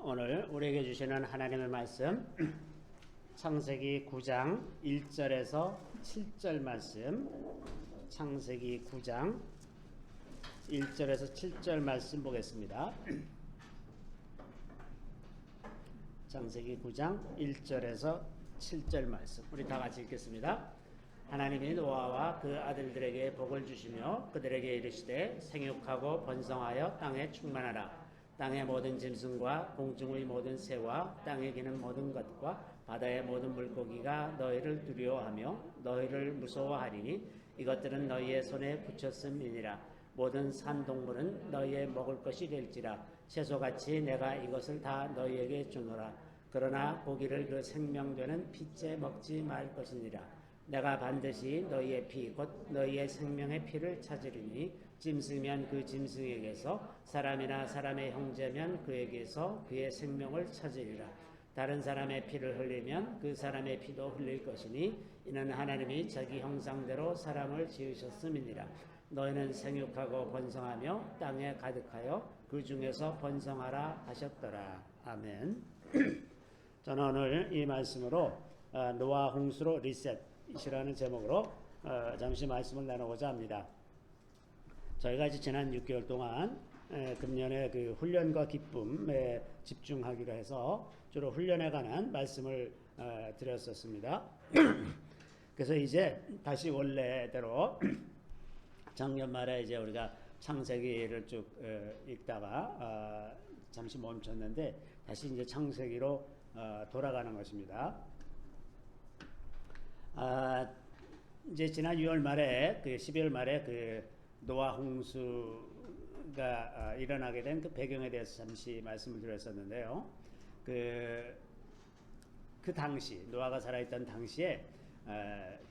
오늘 우리에게 주시는 하나님의 말씀 창세기 9장 1절에서 7절 말씀, 창세기 9장 1절에서 7절 말씀 보겠습니다. 창세기 9장 1절에서 7절 말씀 우리 다 같이 읽겠습니다. 하나님이 노아와 그 아들들에게 복을 주시며 그들에게 이르시되 생육하고 번성하여 땅에 충만하라. 땅의 모든 짐승과 공중의 모든 새와 땅에 기는 모든 것과 바다의 모든 물고기가 너희를 두려워하며 너희를 무서워하리니 이것들은 너희의 손에 붙였음이니라. 모든 산동물은 너희의 먹을 것이 될지라. 채소같이 내가 이것을 다 너희에게 주노라. 그러나 고기를 그 생명되는 피째 먹지 말 것이니라. 내가 반드시 너희의 피 곧 너희의 생명의 피를 찾으리니 짐승이면 그 짐승에게서 사람이나 사람의 형제면 그에게서 그의 생명을 찾으리라. 다른 사람의 피를 흘리면 그 사람의 피도 흘릴 것이니 이는 하나님이 자기 형상대로 사람을 지으셨음이니라. 너희는 생육하고 번성하며 땅에 가득하여 그 중에서 번성하라 하셨더라. 아멘. 저는 오늘 이 말씀으로 노아 홍수로 리셋이라는 제목으로 잠시 말씀을 나누고자 합니다. 저희가 지난 6개월 동안 금년에 그 훈련과 기쁨에 집중하기로 해서 주로 훈련에 관한 말씀을 드렸었습니다. 그래서 이제 다시 원래대로 작년 말에 이제 우리가 창세기를 쭉 읽다가 잠시 멈췄는데 다시 이제 창세기로 돌아가는 것입니다. 이제 지난 6월 말에 그 12월 말에 그 노아 홍수가 일어나게 된 그 배경에 대해서 잠시 말씀을 드렸었는데요. 그 당시 노아가 살아있던 당시에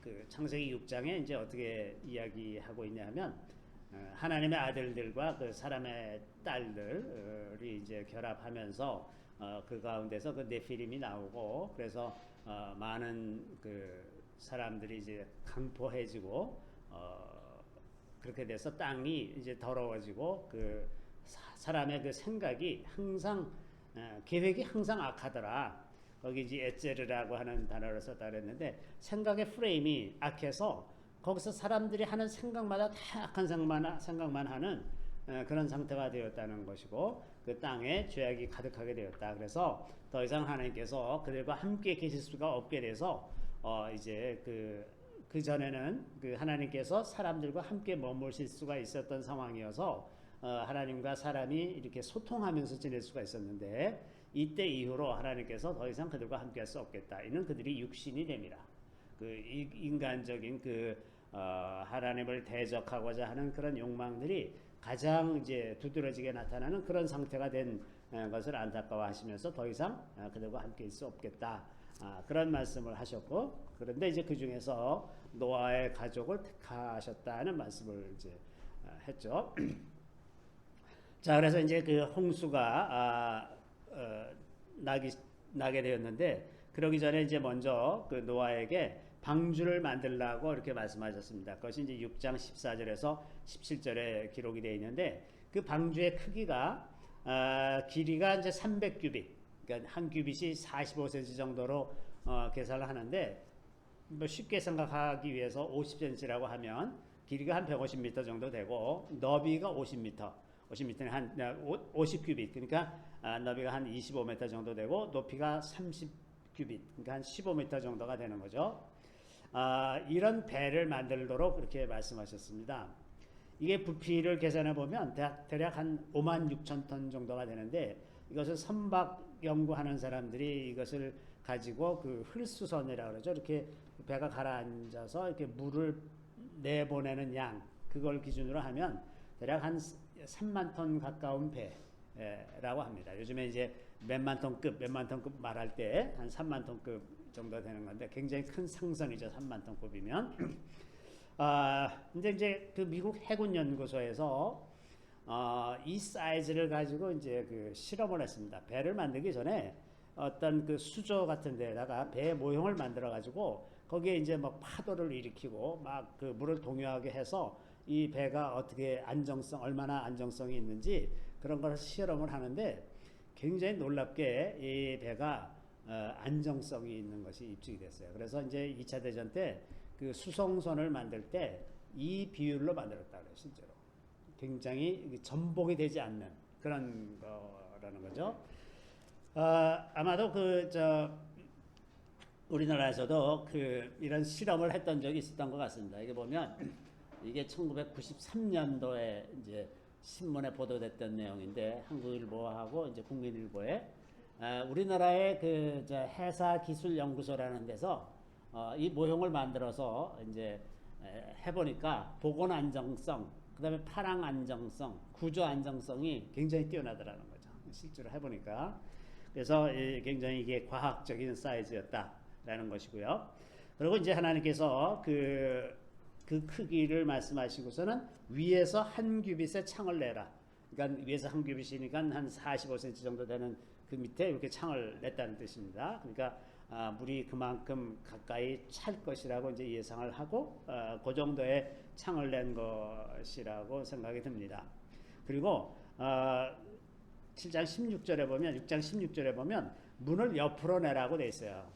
그 창세기 6장에 이제 어떻게 이야기하고 있냐면 하나님의 아들들과 그 사람의 딸들이 이제 결합하면서 그 가운데서 그 네피림이 나오고 그래서 많은 그 사람들이 이제 강포해지고 그렇게 돼서 땅이 이제 더러워지고 그 사람의 그 생각이 항상 계획이 항상 악하더라. 거기 이제 에제르라고 하는 단어를 썼다 그랬는데 생각의 프레임이 악해서 거기서 사람들이 하는 생각마다 다 악한 생각만 하는 그런 상태가 되었다는 것이고 그 땅에 죄악이 가득하게 되었다. 그래서 더 이상 하나님께서 그들과 함께 계실 수가 없게 돼서 이제 그 전에는 그 하나님께서 사람들과 함께 머무실 수가 있었던 상황이어서 하나님과 사람이 이렇게 소통하면서 지낼 수가 있었는데 이때 이후로 하나님께서 더 이상 그들과 함께할 수 없겠다. 이는 그들이 육신이 됩니다. 그 인간적인 그 하나님을 대적하고자 하는 그런 욕망들이 가장 이제 두드러지게 나타나는 그런 상태가 된 것을 안타까워하시면서 더 이상 그들과 함께할 수 없겠다. 그런 말씀을 하셨고 그런데 이제 그 중에서 노아의 가족을 택하셨다는 말씀을 이제 했죠. 자, 그래서 이제 그 홍수가 나게 되었는데 그러기 전에 이제 먼저 그 노아에게 방주를 만들라고 이렇게 말씀하셨습니다. 그것이 이제 6장 14절에서 17절에 기록이 되어 있는데 그 방주의 크기가 길이가 이제 300규빗, 그러니까 한 규빗이 45cm 정도로 계산을 하는데 뭐 쉽게 생각하기 위해서 50cm라고 하면 길이가 한 150m 정도 되고 너비가 50m는 한 50규빗, 그러니까 너비가 한 25m 정도 되고 높이가 30규빗, 그러니까 한 15m 정도가 되는 거죠. 이런 배를 만들도록 그렇게 말씀하셨습니다. 이게 부피를 계산해 보면 대략 한 56,000톤 정도가 되는데 이것을 선박 연구하는 사람들이 이것을 가지고 그 흘수선이라고 그러죠. 이렇게 배가 가라앉아서 이렇게 물을 내보내는 양, 그걸 기준으로 하면 대략 한 3만 톤 가까운 배라고 합니다. 요즘에 이제 몇만 톤급 말할 때 한 3만 톤급 정도 되는 건데 굉장히 큰 상선이죠. 3만 톤급이면. 근데 이제 그 미국 해군 연구소에서 이 사이즈를 가지고 이제 그 실험을 했습니다. 배를 만들기 전에 어떤 그 수조 같은 데다가 배 모형을 만들어 가지고 거기에 이제 막 파도를 일으키고 막 그 물을 동요하게 해서 이 배가 어떻게 얼마나 안정성이 있는지 그런 걸 실험을 하는데 굉장히 놀랍게 이 배가 안정성이 있는 것이 입증이 됐어요. 그래서 이제 2차 대전 때 그 수송선을 만들 때 이 비율로 만들었다 그래요. 실제로 굉장히 전복이 되지 않는 그런 거라는 거죠. 아마도 우리나라에서도 이런 실험을 했던 적이 있었던 것 같습니다. 이게 보면 이게 1993년도에 이제 신문에 보도됐던 내용인데 한국일보하고 이제 국민일보에 우리나라의 해사기술연구소라는 데서 이 모형을 만들어서 이제 해보니까 복원 안정성, 그다음에 파랑 안정성, 구조 안정성이 굉장히 뛰어나더라는 거죠. 실제로 해보니까. 그래서 굉장히 이게 과학적인 사이즈였다라는 것이고요. 그리고 이제 하나님께서 그 크기를 말씀하시고서는 위에서 한 규빗의 창을 내라. 그러니까 위에서 한 규빗이니까 한 45cm 정도 되는 그 밑에 이렇게 창을 냈다는 뜻입니다. 그러니까 물이 그만큼 가까이 찰 것이라고 이제 예상을 하고 그 정도의 창을 낸 것이라고 생각이 듭니다. 그리고 7장 16절에 보면 6장 16절에 보면 문을 옆으로 내라고 돼 있어요.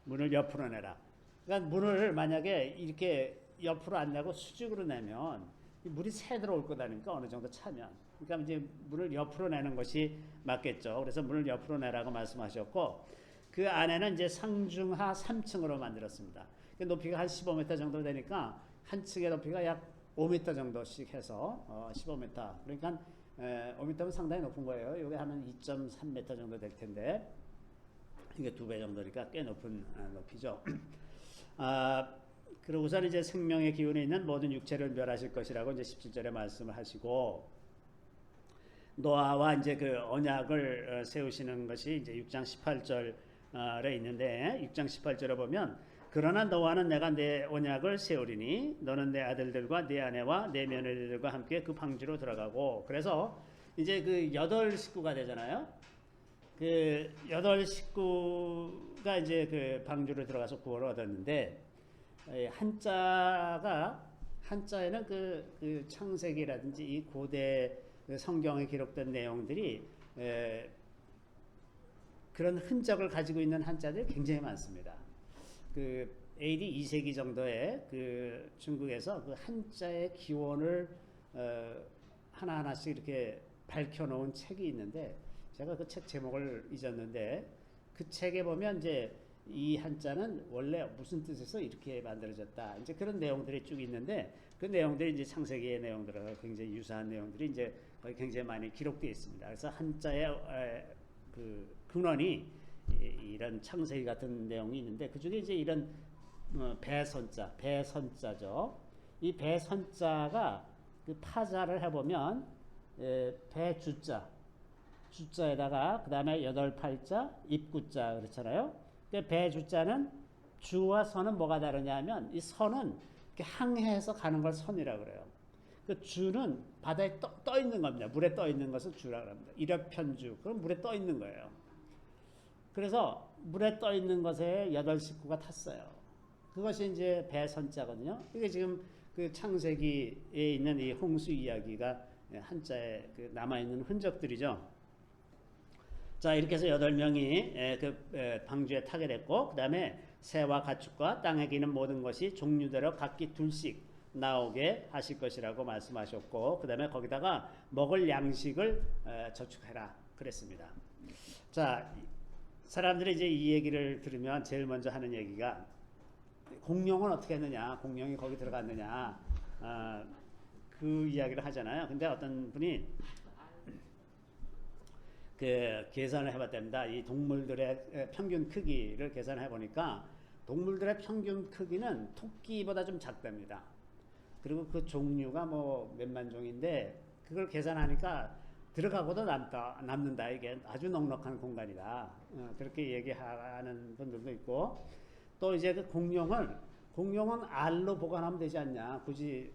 문을 옆으로 내라. 그러니까 문을 만약에 이렇게 옆으로 안 내고 수직으로 내면 물이 새 들어올 거다니까 어느 정도 차면. 그러니까 이제 문을 옆으로 내는 것이 맞겠죠. 그래서 문을 옆으로 내라고 말씀하셨고 그 안에는 이제 상중하 3층으로 만들었습니다. 높이가 한 15m 정도 되니까 한 층의 높이가 약 5m 정도씩 해서 15m. 그러니까 5m면 상당히 높은 거예요. 이게 한 2.3m 정도 될 텐데 이게 2배 정도니까 꽤 높은 높이죠. 그리고 우선 이제 생명의 기운이 있는 모든 육체를 멸하실 것이라고 이제 17절에 말씀을 하시고 노아와 이제 그 언약을 세우시는 것이 이제 6장 18절에 있는데 6장 18절에 보면 그러나 너와는 내가 내 언약을 세우리니 너는 내 아들들과 내 아내와 내 며느리들과 함께 그 방주로 들어가고 그래서 이제 그 8식구가 되잖아요. 그 8식구가 이제 그 방주로 들어가서 구원을 얻었는데 한자에는 그 창세기라든지 이 고대 성경에 기록된 내용들이 그런 흔적을 가지고 있는 한자들이 굉장히 많습니다. 그 AD 2세기 정도에 그 중국에서 그 한자의 기원을 하나하나씩 이렇게 밝혀놓은 책이 있는데 제가 그 책 제목을 잊었는데 그 책에 보면 이제 이 한자는 원래 무슨 뜻에서 이렇게 만들어졌다. 이제 그런 내용들이 쭉 있는데 그 내용들이 이제 창세기의 내용들과 굉장히 유사한 내용들이 이제 거의 굉장히 많이 기록되어 있습니다. 그래서 한자의 그 근원이 이런 창세기 같은 내용이 있는데 그 중에 이제 이런 배선자죠. 이 배선자가 그 파자를 해보면 주자에다가 그 다음에 8팔자, 입구자 그렇잖아요. 배주자는 주와 선은 뭐가 다르냐면 이 선은 이렇게 항해해서 가는 걸 선이라고 그래요. 그 주는 바다에 떠 있는 겁니다. 물에 떠 있는 것을 주라고 합니다. 이력편주. 그럼 물에 떠 있는 거예요. 그래서 물에 떠 있는 것에 8식구가 탔어요. 그것이 이제 배선자거든요. 이게 지금 그 창세기에 있는 이 홍수 이야기가 한자에 그 남아있는 흔적들이죠. 자, 이렇게 해서 8명이 그 방주에 타게 됐고, 그 다음에 새와 가축과 땅에 기는 모든 것이 종류대로 각기 둘씩 나오게 하실 것이라고 말씀하셨고, 그 다음에 거기다가 먹을 양식을 저축해라 그랬습니다. 자, 사람들이 이제 이 얘기를 들으면 제일 먼저 하는 얘기가 공룡은 어떻게 했느냐, 공룡이 거기 들어갔느냐, 그 이야기를 하잖아요. 근데 어떤 분이 그 계산을 해봤답니다. 이 동물들의 평균 크기를 계산해 보니까 동물들의 평균 크기는 토끼보다 좀 작답니다. 그리고 그 종류가 뭐 몇만 종인데 그걸 계산하니까 들어가고도 남는다. 이게 아주 넉넉한 공간이다. 그렇게 얘기하는 분들도 있고 또 이제 그 공룡은 알로 보관하면 되지 않냐. 굳이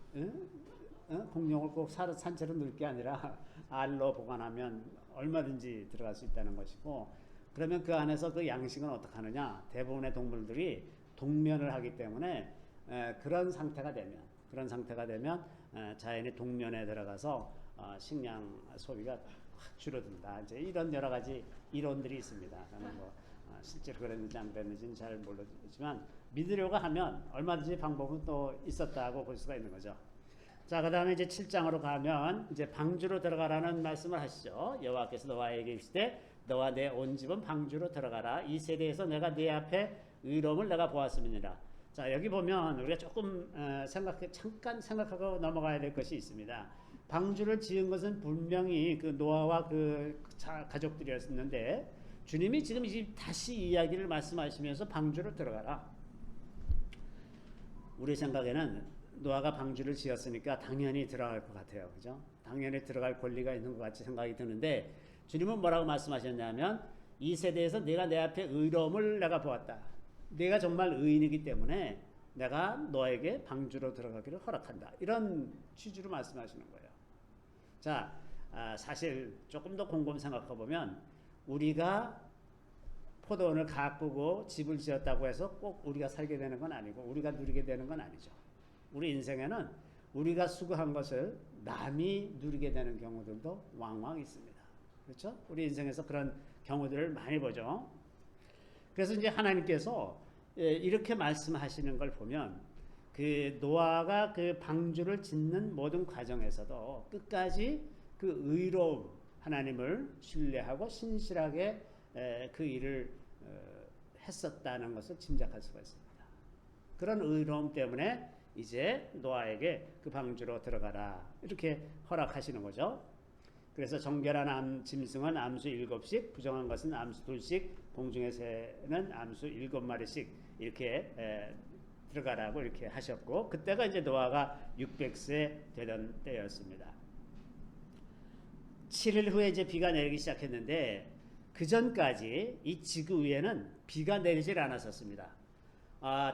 공룡을 꼭 산채로 넣을 게 아니라 알로 보관하면 얼마든지 들어갈 수 있다는 것이고 그러면 그 안에서 그 양식은 어떻게 하느냐. 대부분의 동물들이 동면을 하기 때문에 그런 상태가 되면 자연이 동면에 들어가서 식량 소비가 확 줄어든다. 이제 이런 여러 가지 이론들이 있습니다. 저는 뭐 실제로 그랬는지 안 그랬는지는 잘 모르지만 믿으려고 하면 얼마든지 방법은 또 있었다고 볼 수가 있는 거죠. 자, 그 다음에 이제 7장으로 가면 이제 방주로 들어가라는 말씀을 하시죠. 여호와께서 너와에게 이르시되 너와 내 온 집은 방주로 들어가라. 이 세대에서 내가 네 앞에 의로움을 내가 보았음이니라. 자, 여기 보면 우리가 조금 잠깐 생각하고 넘어가야 될 것이 있습니다. 방주를 지은 것은 분명히 그 노아와 그 가족들이었는데 주님이 지금 다시 이야기를 말씀하시면서 방주로 들어가라. 우리 생각에는 노아가 방주를 지었으니까 당연히 들어갈 것 같아요. 그죠? 당연히 들어갈 권리가 있는 것 같이 생각이 드는데 주님은 뭐라고 말씀하셨냐면 이 세대에서 내가 내 앞에 의로움을 내가 보았다. 내가 정말 의인이기 때문에 내가 너에게 방주로 들어가기를 허락한다. 이런 취지로 말씀하시는 거예요. 자, 사실 조금 더 곰곰 생각해 보면 우리가 포도원을 가꾸고 집을 지었다고 해서 꼭 우리가 살게 되는 건 아니고 우리가 누리게 되는 건 아니죠. 우리 인생에는 우리가 수고한 것을 남이 누리게 되는 경우들도 왕왕 있습니다. 그렇죠? 우리 인생에서 그런 경우들을 많이 보죠. 그래서 이제 하나님께서 이렇게 말씀하시는 걸 보면 그 노아가 그 방주를 짓는 모든 과정에서도 끝까지 그 의로움, 하나님을 신뢰하고 신실하게 그 일을 했었다는 것을 짐작할 수가 있습니다. 그런 의로움 때문에 이제 노아에게 그 방주로 들어가라 이렇게 허락하시는 거죠. 그래서 정결한 짐승은 암수 7씩, 부정한 것은 암수 2씩, 공중의 새는 암수 7마리씩 이렇게 들어가라고 이렇게 하셨고 그때가 이제 노아가 600세 되던 때였습니다. 7일 후에 이제 비가 내리기 시작했는데 그 전까지 이 지구 위에는 비가 내리질 않았었습니다.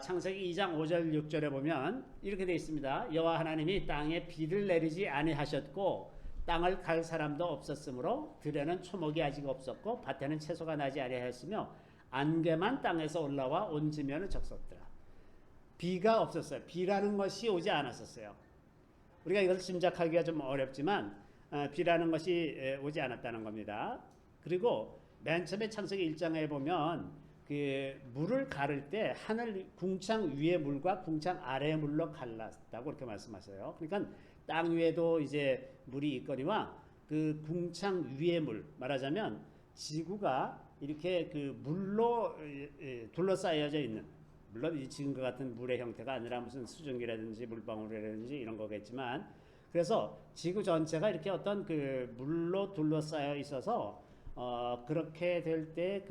창세기 2장 5절 6절에 보면 이렇게 되어 있습니다. 여호와 하나님이 땅에 비를 내리지 아니하셨고 땅을 갈 사람도 없었으므로 들에는 초목이 아직 없었고 밭에는 채소가 나지 아니하였으며 안개만 땅에서 올라와 온 지면을 적셨더라. 비가 없었어요. 비라는 것이 오지 않았었어요. 우리가 이걸 짐작하기가 좀 어렵지만 비라는 것이 오지 않았다는 겁니다. 그리고 맨 처음에 창세기 1장에 보면 그 물을 가를 때 하늘 궁창 위의 물과 궁창 아래의 물로 갈랐다고 이렇게 말씀하세요. 그러니까 땅 위에도 이제 물이 있거니와 그 궁창 위의 물, 말하자면 지구가 이렇게 그 물로 둘러싸여져 있는, 물론 이 지금과 같은 물의 형태가 아니라 무슨 수증기라든지 물방울이라든지 이런 거겠지만, 그래서 지구 전체가 이렇게 어떤 그 물로 둘러싸여 있어서 그렇게 될 때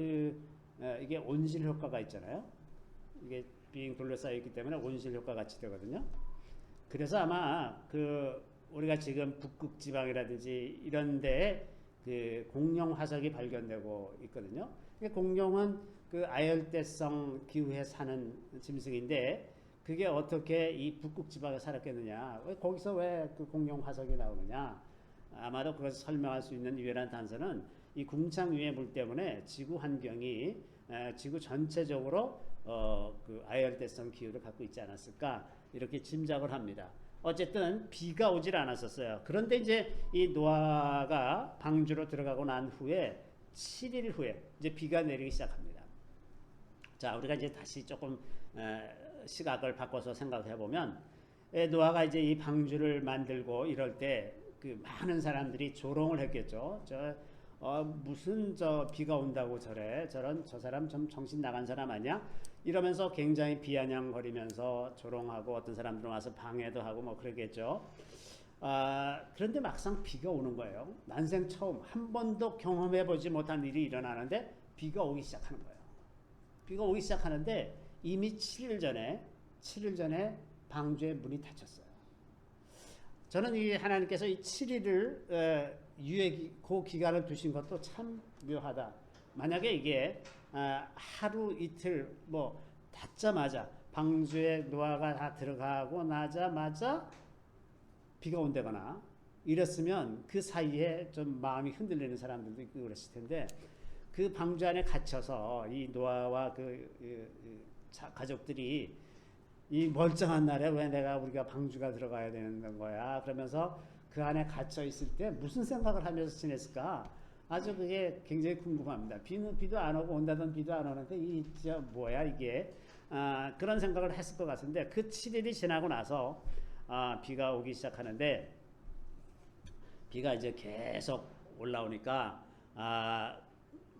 이게 온실 효과가 있잖아요. 이게 빙 둘러싸여 있기 때문에 온실 효과 같이 되거든요. 그래서 아마 우리가 지금 북극 지방이라든지 이런 데에 그 공룡 화석이 발견되고 있거든요. 공룡은 그 아열대성 기후에 사는 짐승인데 그게 어떻게 이 북극 지방에 살았겠느냐? 거기서 왜 그 공룡 화석이 나오느냐? 아마도 그것을 설명할 수 있는 유일한 단서는 이 궁창 위의 물 때문에 지구 환경이 지구 전체적으로 그 아열대성 기후를 갖고 있지 않았을까 이렇게 짐작을 합니다. 어쨌든 비가 오질 않았었어요. 그런데 이제 이 노아가 방주로 들어가고 난 후에 7일 후에 이제 비가 내리기 시작합니다. 자, 우리가 이제 다시 조금 시각을 바꿔서 생각해 보면 노아가 이제 이 방주를 만들고 이럴 때 그 많은 사람들이 조롱을 했겠죠. 무슨 비가 온다고 저 사람 좀 정신 나간 사람 아니야? 이러면서 굉장히 비아냥거리면서 조롱하고 어떤 사람들은 와서 방해도 하고 뭐 그러겠죠. 그런데 막상 비가 오는 거예요. 난생 처음 한 번도 경험해보지 못한 일이 일어나는데 비가 오기 시작하는 거예요. 비가 오기 시작하는데 이미 7일 전에 방주의 문이 닫혔어요. 저는 이 하나님께서 이 7일을 그 기간을 두신 것도 참 묘하다. 만약에 이게 하루 이틀 뭐 닫자마자 방주에 노아가 다 들어가고 나자마자 비가 온다거나 이랬으면 그 사이에 좀 마음이 흔들리는 사람들도 있고 그랬을 텐데 그 방주 안에 갇혀서 이 노아와 가족들이 이 멀쩡한 날에 왜 우리가 방주가 들어가야 되는 거야? 그러면서 그 안에 갇혀 있을 때 무슨 생각을 하면서 지냈을까? 아주 그게 굉장히 궁금합니다. 비도 안 오고 온다던 비도 안 오는데 이 진짜 뭐야 이게? 그런 생각을 했을 것 같은데 그 7일이 지나고 나서 비가 오기 시작하는데 비가 이제 계속 올라오니까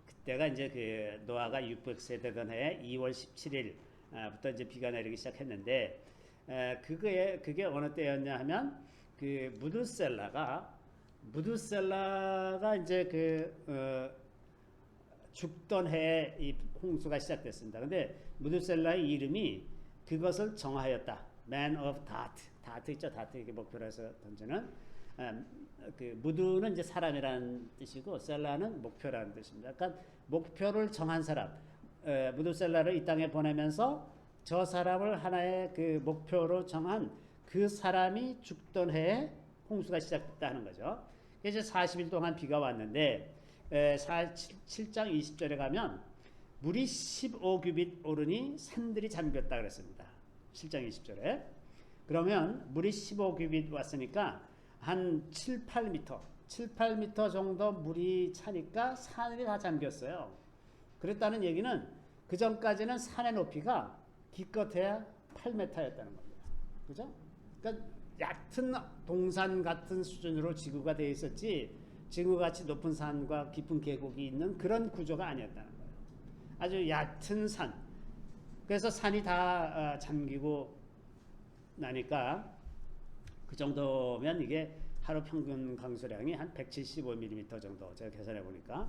그때가 이제 그 노아가 600세 되던 해 2월 17일부터 이제 비가 내리기 시작했는데 그게 어느 때였냐 하면 그 무드셀라가 이제 죽던 해에 이 홍수가 시작됐습니다. 근데 무드셀라의 이름이 그것을 정하였다. Man of Dart. 다트 있죠. 다트 이게 목표로 해서 던지는 그 무드는 이제 사람이라는 뜻이고 셀라는 목표라는 뜻입니다. 그러니까 목표를 정한 사람, 무드셀라를 이 땅에 보내면서 저 사람을 하나의 그 목표로 정한 그 사람이 죽던 해에 홍수가 시작됐다는 거죠. 그래서 40일 동안 비가 왔는데 7장 20절에 가면 물이 15규빗 오르니 산들이 잠겼다 그랬습니다. 7장 20절에. 그러면 물이 15규빗 왔으니까 한 7, 8m 정도 물이 차니까 산이 다 잠겼어요. 그랬다는 얘기는 그 전까지는 산의 높이가 기껏해야 8m였다는 겁니다. 그죠? 그러니까 얕은 동산 같은 수준으로 지구가 되어 있었지 지구같이 높은 산과 깊은 계곡이 있는 그런 구조가 아니었다는 거예요. 아주 얕은 산. 그래서 산이 다 잠기고 나니까 그 정도면 이게 하루 평균 강수량이 한 175mm 정도 제가 계산해 보니까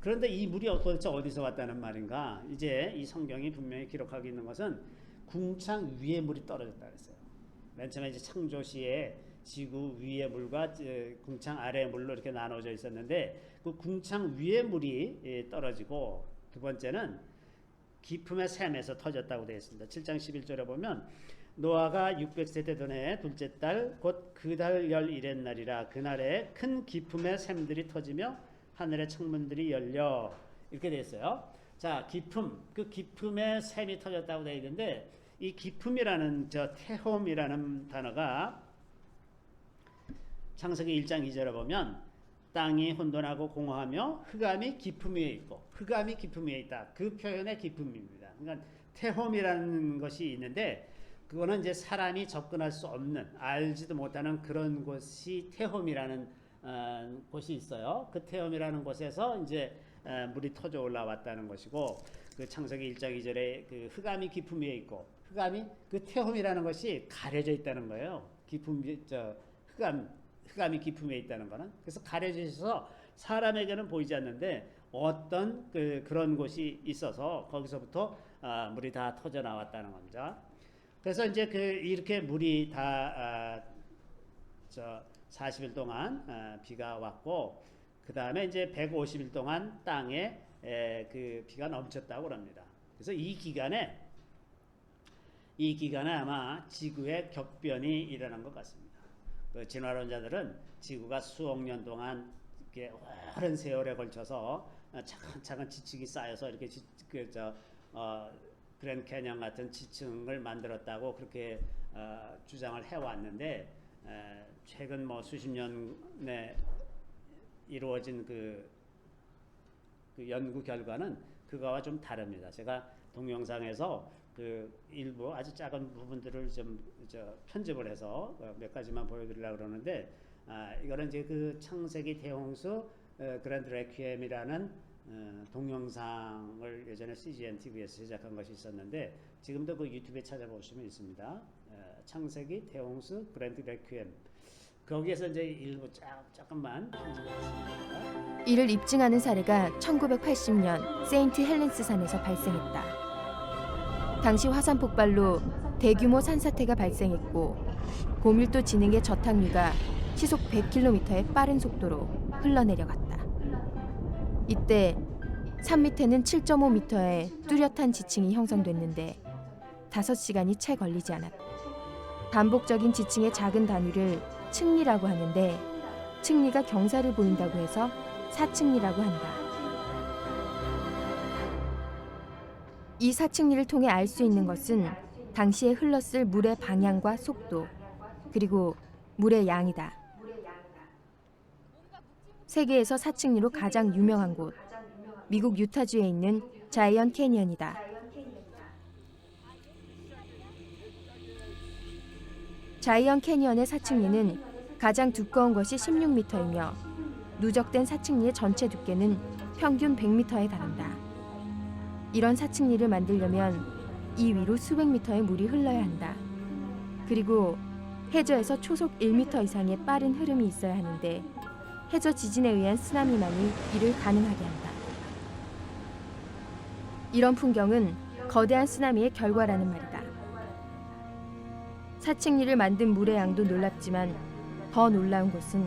그런데 이 물이 도대체 어디서 왔다는 말인가? 이제 이 성경이 분명히 기록하고 있는 것은 궁창 위에 물이 떨어졌다 그랬어요. 맨 처음에 이제 창조시에 지구 위의 물과 궁창 아래의 물로 이렇게 나눠져 있었는데 그 궁창 위의 물이 떨어지고 두 번째는 기품의 샘에서 터졌다고 되어 있습니다. 7장 11절에 보면 노아가 600세 되던 해 둘째 달 곧 그 달 11의 날이라 그날에 큰 기품의 샘들이 터지며 하늘의 창문들이 열려 이렇게 되어 있어요. 자, 그 기품의 샘이 터졌다고 되어 있는데 이 기품이라는 테홈이라는 단어가 창세기 1장 2절에 보면 땅이 혼돈하고 공허하며 흑암이 기품 위에 있고 흑암이 기품 위에 있다. 그 표현의 기품입니다. 그러니까 테홈이라는 것이 있는데 그거는 이제 사람이 접근할 수 없는 알지도 못하는 그런 곳이 테홈이라는 곳이 있어요. 그 테홈이라는 곳에서 이제 물이 터져 올라왔다는 것이고 그 창세기 1장 2절에 그 흑암이 기품 위에 있고 흑암이 그 테홈이라는 것이 가려져 있다는 거예요. 흑암이 기품 위에 있다는 거는 그래서 가려져 있어서 사람에게는 보이지 않는데 어떤 그런 곳이 있어서 거기서부터 물이 다 터져 나왔다는 겁니다. 그래서 이제 이렇게 물이 다 40일 동안 비가 왔고 그 다음에 이제 150일 동안 땅에 그 비가 넘쳤다고 합니다. 그래서 이 기간에 아마 지구의 격변이 일어난 것 같습니다. 그 진화론자들은 지구가 수억 년 동안 이렇게 오랜 세월에 걸쳐서 차근차근 지층이 쌓여서 이렇게 그랜드 캐년 같은 지층을 만들었다고 그렇게 주장을 해왔는데 최근 수십 년에 이루어진 그 연구 결과는 그거와 좀 다릅니다. 제가 동영상에서 그 일부 아주 작은 부분들을 좀 편집을 해서 몇 가지만 보여드리려고 그러는데 이거는 이제 그 창세기 대홍수 그랜드 레퀴엠이라는 동영상을 예전에 CGN TV에서 제작한 것이 있었는데 지금도 그 유튜브에 찾아보시면 있습니다. 창세기 대홍수 그랜드 레퀴엠 거기에서 이제 일부 조금만 편집했습니다. 이를 입증하는 사례가 1980년 세인트 헬렌스 산에서 발생했다. 당시 화산 폭발로 대규모 산사태가 발생했고 고밀도 지능의 저탕류가 시속 100km의 빠른 속도로 흘러내려갔다. 이때 산 밑에는 7.5m의 뚜렷한 지층이 형성됐는데 5시간이 채 걸리지 않았다. 반복적인 지층의 작은 단위를 층리라고 하는데 층리가 경사를 보인다고 해서 사층리라고 한다. 이 사층리를 통해 알 수 있는 것은 당시에 흘렀을 물의 방향과 속도 그리고 물의 양이다. 세계에서 사층리로 가장 유명한 곳, 미국 유타주에 있는 자이언 캐니언이다. 자이언 캐니언의 사층리는 가장 두꺼운 것이 16m이며 누적된 사층리의 전체 두께는 평균 100m에 달한다. 이런 사층리를 만들려면 이 위로 수백 미터의 물이 흘러야 한다. 그리고 해저에서 초속 1m 이상의 빠른 흐름이 있어야 하는데 해저 지진에 의한 쓰나미만이 이를 가능하게 한다. 이런 풍경은 거대한 쓰나미의 결과라는 말이다. 사층리를 만든 물의 양도 놀랍지만 더 놀라운 것은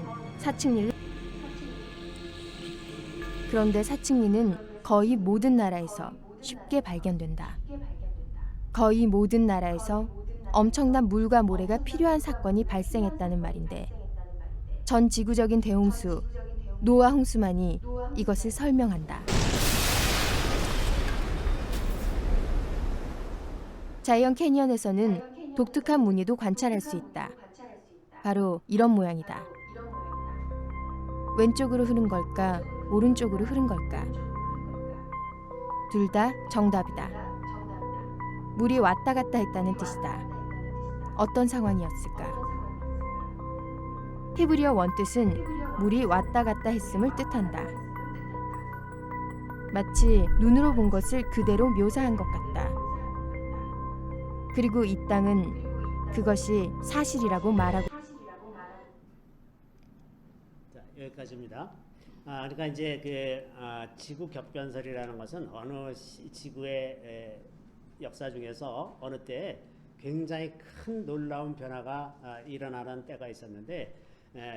그런데 사층리는 거의 모든 나라에서 쉽게 발견된다. 거의 모든 나라에서 엄청난 물과 모래가 필요한 사건이 발생했다는 말인데 전 지구적인 대홍수, 노아 홍수만이 이것을 설명한다. 자이언 캐니언에서는 독특한 무늬도 관찰할 수 있다. 바로 이런 모양이다. 왼쪽으로 흐른 걸까, 오른쪽으로 흐른 걸까? 둘 다 정답이다. 물이 왔다 갔다 했다는 뜻이다. 어떤 상황이었을까? 히브리어 원뜻은 물이 왔다 갔다 했음을 뜻한다. 마치 눈으로 본 것을 그대로 묘사한 것 같다. 그리고 이 땅은 그것이 사실이라고 말하고. 자, 여기까지입니다. 그러니까 이제 지구 격변설이라는 것은 어느 지구의 역사 중에서 어느 때 굉장히 큰 놀라운 변화가 일어나는 때가 있었는데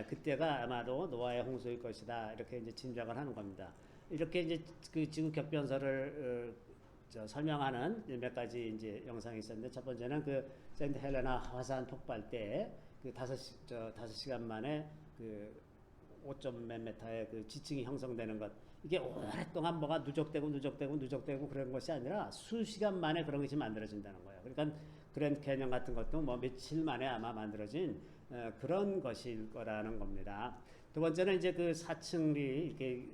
그때가 아마도 노아의 홍수일 것이다 이렇게 이제 짐작을 하는 겁니다. 이렇게 이제 그 지구 격변설을 설명하는 몇 가지 이제 영상이 있었는데 첫 번째는 그 세인트 헬레나 화산 폭발 때 그 5시간 만에 그 5점 몇 미터의 그 지층이 형성되는 것, 이게 오랫동안 뭐가 누적되고 그런 것이 아니라 수시간 만에 그런 것이 만들어진다는 거예요. 그러니까 그랜드 캐니언 같은 것도 뭐 며칠 만에 아마 만들어진 그런 것일 거라는 겁니다. 두 번째는 이제 그 사층리 이렇게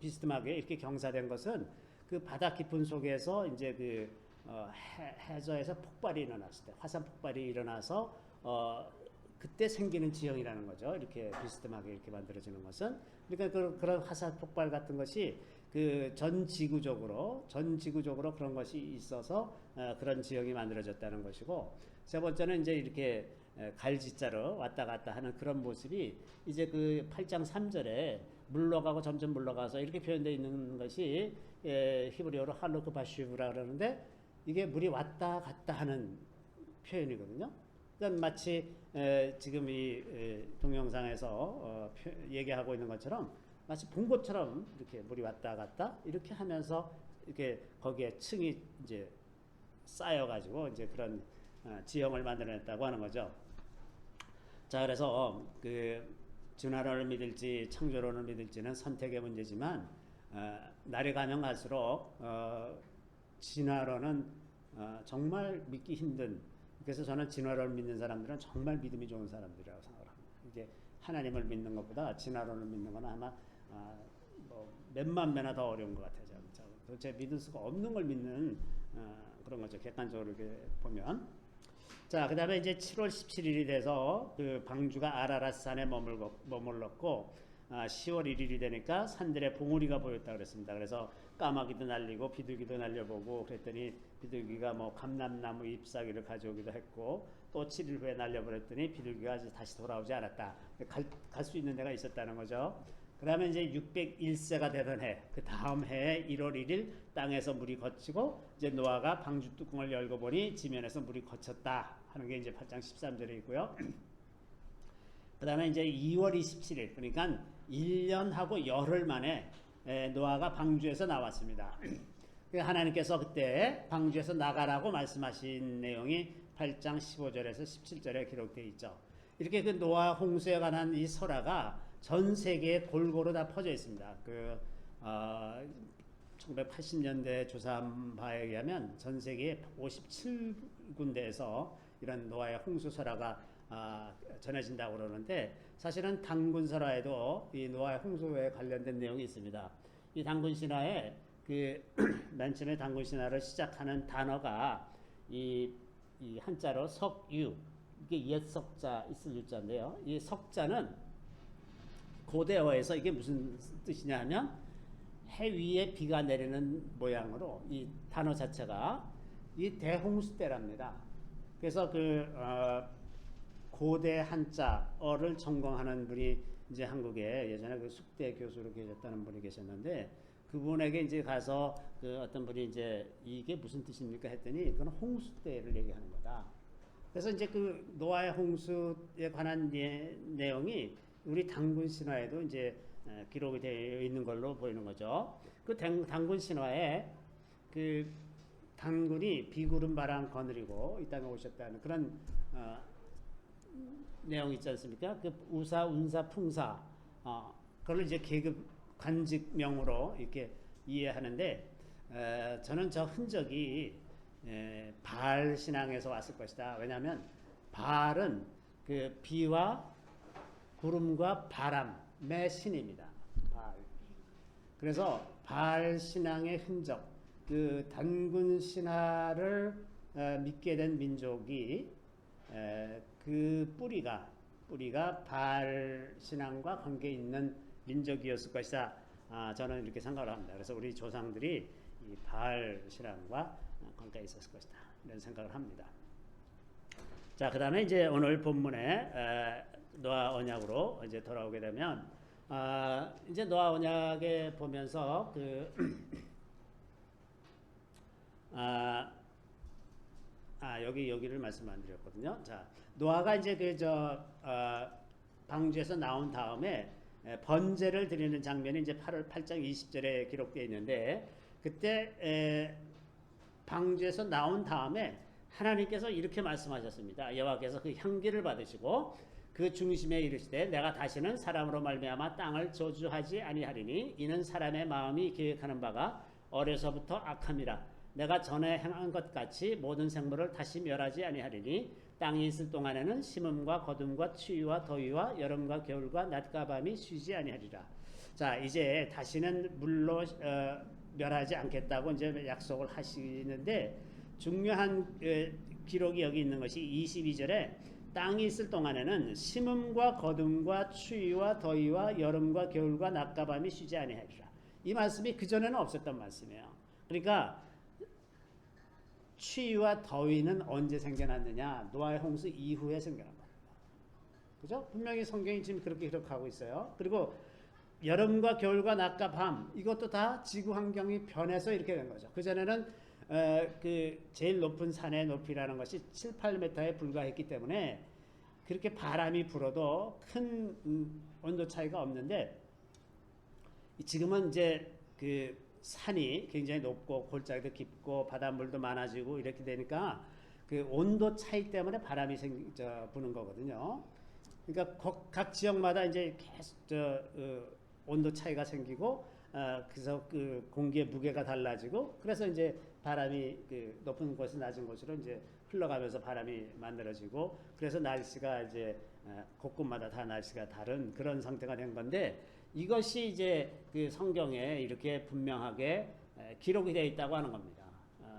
비스듬하게 이렇게 경사된 것은 그 바다 깊은 속에서 이제 그 해저에서 폭발이 일어났을 때, 화산 폭발이 일어나서 그때 생기는 지형이라는 거죠. 이렇게 비스듬하게 이렇게 만들어지는 것은. 그러니까 그런 화산 폭발 같은 것이 그 전 지구적으로 그런 것이 있어서 그런 지형이 만들어졌다는 것이고, 세 번째는 이제 이렇게 갈지자로 왔다 갔다 하는 그런 모습이 이제 그 8장 3절에 물러가고 점점 물러가서 이렇게 표현되어 있는 것이 히브리어로 할로크 바슈브라 그러는데 이게 물이 왔다 갔다 하는 표현이거든요. 그러니까 마치 지금 이 동영상에서 얘기하고 있는 것처럼 마치 본 것처럼 이렇게 물이 왔다 갔다 이렇게 하면서 이렇게 거기에 층이 이제 쌓여가지고 이제 그런 지형을 만들어냈다고 하는 거죠. 자, 그래서 그 진화론을 믿을지 창조론을 믿을지는 선택의 문제지만 날이 가면 갈수록 진화론은 정말 믿기 힘든, 그래서 저는 진화론을 믿는 사람들은 정말 믿음이 좋은 사람들이라고 생각합니다. 이게 하나님을 믿는 것보다 진화론을 믿는 건 아마 뭐 몇만 배나 더 어려운 것 같아요. 도대체 믿을 수가 없는 걸 믿는 그런 거죠. 객관적으로 이렇게 보면. 자, 그 다음에 이제 7월 17일이 돼서 그 방주가 아라랏산에 머물렀고 10월 1일이 되니까 산들의 봉우리가 보였다 그랬습니다. 그래서 까마귀도 날리고 비둘기도 날려보고 그랬더니 비둘기가 뭐 감람나무 잎사귀를 가져오기도 했고 또 7일 후에 날려버렸더니 비둘기가 다시 돌아오지 않았다. 갈 수 있는 데가 있었다는 거죠. 그 다음에 이제 601세가 되던 해, 그 다음 해에 1월 1일 땅에서 물이 거치고 이제 노아가 방주 뚜껑을 열고 보니 지면에서 물이 거쳤다 하는 게 이제 8장 13절에 있고요. 그 다음에 이제 2월 27일, 그러니까 1년하고 열흘 만에 노아가 방주에서 나왔습니다. 하나님께서 그때 방주에서 나가라고 말씀하신 내용이 8장 15절에서 17절에 기록되어 있죠. 이렇게 그 노아 홍수에 관한 이 설화가 전 세계에 골고루 다 퍼져 있습니다. 1980년대 조사한 바에 의하면 전 세계 57군데에서 이런 노아의 홍수 설화가 전해진다고 그러는데 사실은 단군설화에도 이 노아의 홍수에 관련된 내용이 있습니다. 이 단군신화에 그 맨 처음에 단군신화를 시작하는 단어가 이 한자로 석유, 이게 옛 석자 있을 유자인데요. 이 석자는 고대어에서 이게 무슨 뜻이냐 하면 해 위에 비가 내리는 모양으로 이 단어 자체가 이 대홍수 때랍니다. 그래서 고대 한자어를 전공하는 분이 이제 한국에 예전에 그 숙대 교수로 계셨다는 분이 계셨는데 그분에게 이제 가서 어떤 분이 이제 이게 무슨 뜻입니까 했더니 그건 홍수 때를 얘기하는 거다. 그래서 이제 그 노아의 홍수에 관한 내용이 우리 단군 신화에도 이제 기록이 되어 있는 걸로 보이는 거죠. 그 단군 신화에 그 단군이 비구름 바람 거느리고 이 땅에 오셨다는 그런 내용이 있지 않습니까? 그 우사, 운사, 풍사 그걸 이제 계급 관직명으로 이렇게 이해하는데 저는 저 흔적이 바알 신앙에서 왔을 것이다. 왜냐하면 바알은 그 비와 구름과 바람의 신입니다. 바알. 그래서 바알 신앙의 흔적, 그 단군 신화를 믿게 된 민족이 그 뿌리가 바알 신앙과 관계 있는 민족이었을 것이다. 저는 이렇게 생각을 합니다. 그래서 우리 조상들이 이 바알 신앙과 관계가 있었을 것이다. 이런 생각을 합니다. 자, 그다음에 이제 오늘 본문에 노아 언약으로 이제 돌아오게 되면 이제 노아 언약에 보면서 여기를 말씀 안 드렸거든요. 자, 노아가 이제 방주에서 나온 다음에 번제를 드리는 장면이 이제 8장 20절에 기록되어 있는데 그때 방주에서 나온 다음에 하나님께서 이렇게 말씀하셨습니다. 여호와께서 그 향기를 받으시고 그 중심에 이르시되 내가 다시는 사람으로 말미암아 땅을 저주하지 아니하리니 이는 사람의 마음이 계획하는 바가 어려서부터 악함이라. 내가 전에 행한 것 같이 모든 생물을 다시 멸하지 아니하리니 땅이 있을 동안에는 심음과 거둠과 추위와 더위와 여름과 겨울과 낮과 밤이 쉬지 아니하리라. 자, 이제 다시는 물로 멸하지 않겠다고 이제 약속을 하시는데 중요한 기록이 여기 있는 것이 22절에 땅이 있을 동안에는 심음과 거둠과 추위와 더위와 여름과 겨울과 낮과 밤이 쉬지 아니하리라. 이 말씀이 그전에는 없었던 말씀이에요. 그러니까 추위와 더위는 언제 생겨났느냐? 노아의 홍수 이후에 생겨난 겁니다. 그죠? 분명히 성경이 지금 그렇게 기록하고 있어요. 그리고 여름과 겨울과 낮과 밤 이것도 다 지구 환경이 변해서 이렇게 된 거죠. 그전에는 그 제일 높은 산의 높이라는 것이 7, 8m에 불과했기 때문에 그렇게 바람이 불어도 큰 온도 차이가 없는데 지금은 이제 그 산이 굉장히 높고 골짜기도 깊고 바닷물도 많아지고 이렇게 되니까 그 온도 차이 때문에 바람이 부는 거거든요. 그러니까 각 지역마다 이제 계속 온도 차이가 생기고 그래서 그 공기의 무게가 달라지고 그래서 이제 바람이 그 높은 곳에서 낮은 곳으로 이제 흘러가면서 바람이 만들어지고 그래서 날씨가 이제 곳곳마다 다 날씨가 다른 그런 상태가 된 건데 이것이 이제 그 성경에 이렇게 분명하게 기록이 되어 있다고 하는 겁니다.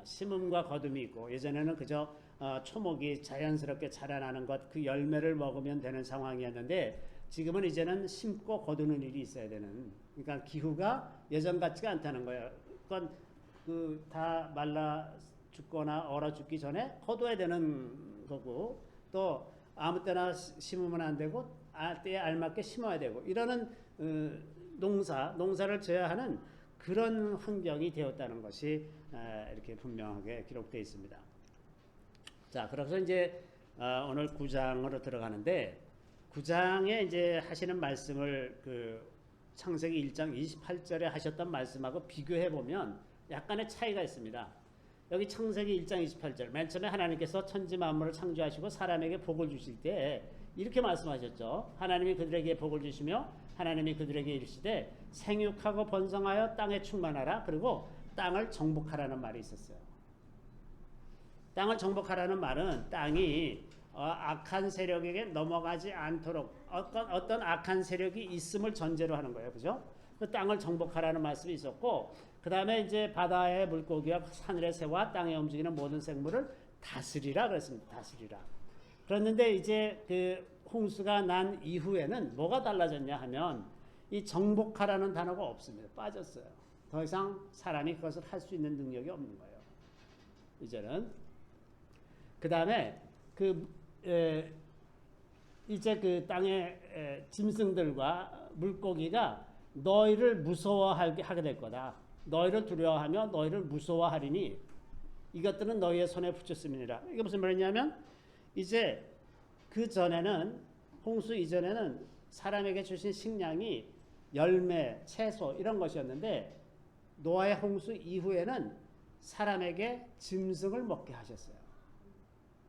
심음과 거둠이 있고 예전에는 그저 초목이 자연스럽게 자라나는 것 그 열매를 먹으면 되는 상황이었는데 지금은 이제는 심고 거두는 일이 있어야 되는 그러니까 기후가 예전 같지가 않다는 거예요. 그건 그 다 말라 죽거나 얼어 죽기 전에 거둬야 되는 거고 또 아무 때나 심으면 안 되고 때에 알맞게 심어야 되고 이러는 농사를 져야 하는 그런 환경이 되었다는 것이 이렇게 분명하게 기록되어 있습니다. 자, 그래서 이제 오늘 9장으로 들어가는데 9장에 이제 하시는 말씀을 그 창세기 1장 28절에 하셨던 말씀하고 비교해 보면 약간의 차이가 있습니다. 여기 창세기 1장 28절 맨 처음에 하나님께서 천지 만물을 창조하시고 사람에게 복을 주실 때 이렇게 말씀하셨죠. 하나님이 그들에게 복을 주시며 하나님이 그들에게 이르시되 생육하고 번성하여 땅에 충만하라. 그리고 땅을 정복하라는 말이 있었어요. 땅을 정복하라는 말은 땅이 악한 세력에게 넘어가지 않도록 어떤 악한 세력이 있음을 전제로 하는 거예요. 그죠? 그 땅을 정복하라는 말씀이 있었고, 그 다음에 이제 바다의 물고기와 하늘의 새와 땅에 움직이는 모든 생물을 다스리라 그랬습니다. 다스리라. 그랬는데 이제 그 홍수가 난 이후에는 뭐가 달라졌냐 하면 이 정복하라는 단어가 없습니다. 빠졌어요. 더 이상 사람이 그것을 할 수 있는 능력이 없는 거예요. 이제는. 그 다음에 이제 그 땅의 짐승들과 물고기가 너희를 무서워하게 될 거다. 너희를 두려워하며 너희를 무서워하리니 이것들은 너희의 손에 붙였음이니라. 이게 무슨 말이냐면 이제 그 전에는 홍수 이전에는 사람에게 주신 식량이 열매, 채소 이런 것이었는데 노아의 홍수 이후에는 사람에게 짐승을 먹게 하셨어요.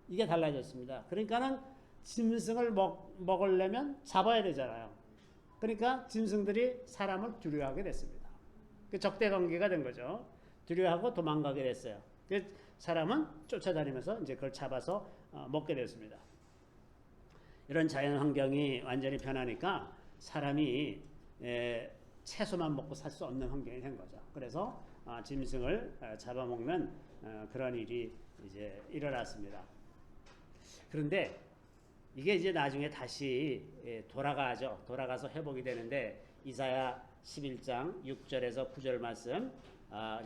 이게 달라졌습니다. 그러니까는 짐승을 먹으려면 잡아야 되잖아요. 그러니까 짐승들이 사람을 두려워하게 됐습니다. 그 적대 관계가 된 거죠. 두려워하고 도망가게 됐어요. 그 사람은 쫓아다니면서 이제 그걸 잡아서 먹게 됐습니다. 이런 자연 환경이 완전히 변하니까 사람이 채소만 먹고 살 수 없는 환경이 된 거죠. 그래서 짐승을 잡아먹는 그런 일이 이제 일어났습니다. 그런데 이게 이제 나중에 다시 돌아가죠. 돌아가서 회복이 되는데 이사야 11장 6절에서 9절 말씀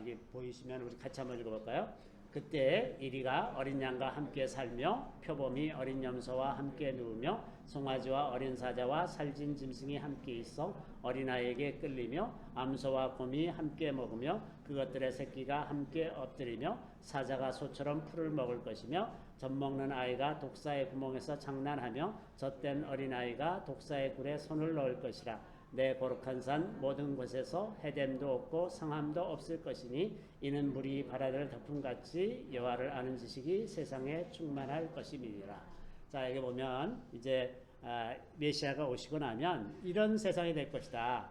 이게 보이시면 우리 같이 한번 읽어볼까요? 그때 이리가 어린 양과 함께 살며 표범이 어린 염소와 함께 누우며 송아지와 어린 사자와 살진 짐승이 함께 있어 어린아이에게 끌리며 암소와 곰이 함께 먹으며 그것들의 새끼가 함께 엎드리며 사자가 소처럼 풀을 먹을 것이며 젖먹는 아이가 독사의 구멍에서 장난하며 젖된 어린아이가 독사의 굴에 손을 넣을 것이라. 내 거룩한 산 모든 곳에서 해됨도 없고 상함도 없을 것이니 이는 물이 바다를 덮음같이 여호와를 아는 지식이 세상에 충만할 것임이니라. 자, 여기 보면 이제 메시아가 오시고 나면 이런 세상이 될 것이다.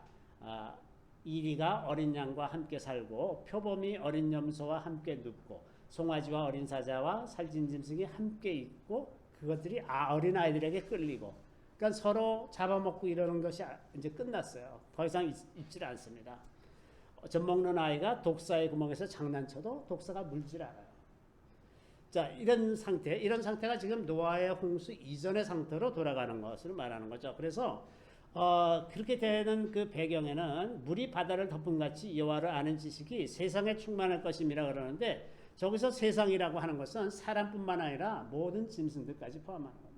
이리가 어린 양과 함께 살고 표범이 어린 염소와 함께 눕고 송아지와 어린 사자와 살진 짐승이 함께 있고 그것들이 어린 아이들에게 끌리고 그러니까 서로 잡아먹고 이러는 것이 이제 끝났어요. 더 이상 있질 않습니다. 젖먹는 아이가 독사의 구멍에서 장난쳐도 독사가 물질 않아요. 자, 이런 상태가 지금 노아의 홍수 이전의 상태로 돌아가는 것을 말하는 거죠. 그래서 그렇게 되는 그 배경에는 물이 바다를 덮음같이 여호와를 아는 지식이 세상에 충만할 것임이라 그러는데 저기서 세상이라고 하는 것은 사람뿐만 아니라 모든 짐승들까지 포함하는 겁니다.